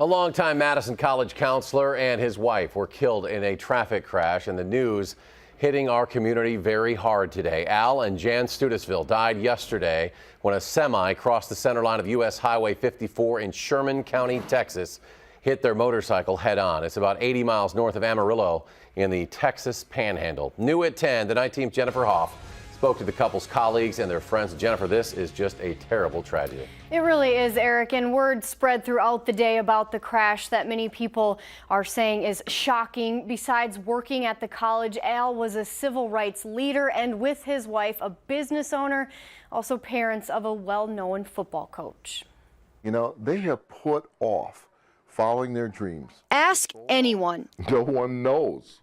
A longtime Madison College counselor and his wife were killed in a traffic crash, and the news hitting our community very hard today. Al and Jan Studisville died yesterday when a semi crossed the center line of U.S. Highway 54 in Sherman County, Texas, hit their motorcycle head-on. It's about 80 miles north of Amarillo in the Texas Panhandle. New at 10, the night team's Jennifer Hoff spoke to the couple's colleagues and their friends. Jennifer, this is just a terrible tragedy. It really is, Eric, and word spread throughout the day about the crash that many people are saying is shocking. Besides working at the college, Al was a civil rights leader and, with his wife, a business owner, also parents of a well-known football coach. You know, they have put off following their dreams. Ask anyone. No one knows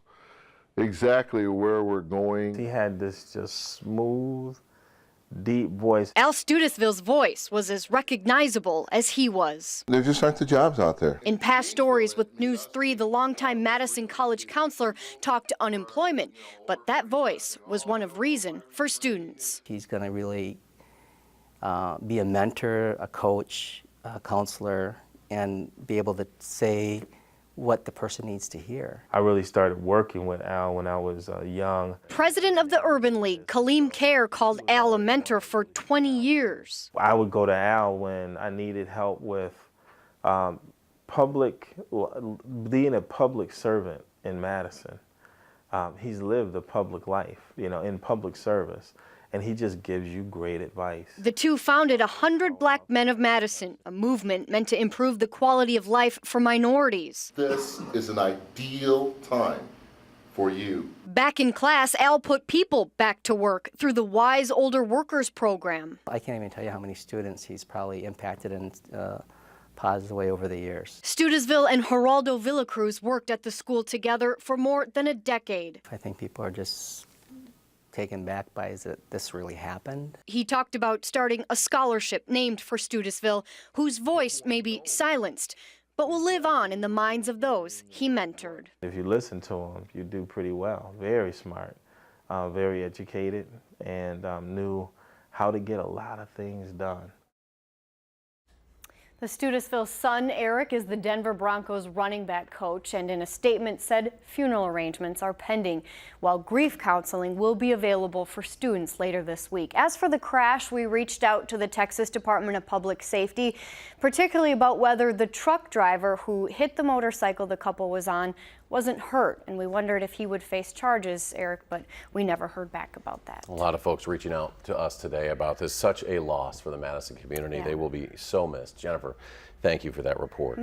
exactly where we're going. He had this just smooth, deep voice. Al Studisville's voice was as recognizable as he was. There just aren't the jobs out there. In past stories with News 3, the longtime Madison College counselor talked unemployment, but that voice was one of reason for students. He's going to really be a mentor, a coach, a counselor, and be able to say what the person needs to hear. I really started working with Al when I was young. President of the Urban League, Kaleem Kerr, called Al a mentor for 20 years. I would go to Al when I needed help with being a public servant in Madison. He's lived a public life, you know, in public service, and he just gives you great advice. The two founded 100 Black Men of Madison, a movement meant to improve the quality of life for minorities. This is an ideal time for you. Back in class, Al put people back to work through the Wise Older Workers program. I can't even tell you how many students he's probably impacted in a positive way over the years. Studisville and Geraldo Villacruz worked at the school together for more than a decade. I think people are just taken back by is that this really happened. He talked about starting a scholarship named for Studisville, whose voice may be silenced, but will live on in the minds of those he mentored. If you listen to him, you do pretty well. Very smart, very educated, and knew how to get a lot of things done. The Studisville son, Eric, is the Denver Broncos running back coach, and in a statement said funeral arrangements are pending, while grief counseling will be available for students later this week. As for the crash, we reached out to the Texas Department of Public Safety, particularly about whether the truck driver who hit the motorcycle the couple was on wasn't hurt, and we wondered if he would face charges, Eric, but we never heard back about that. A lot of folks reaching out to us today about this. Such a loss for the Madison community. Yeah. They will be so missed. Jennifer, thank you for that report.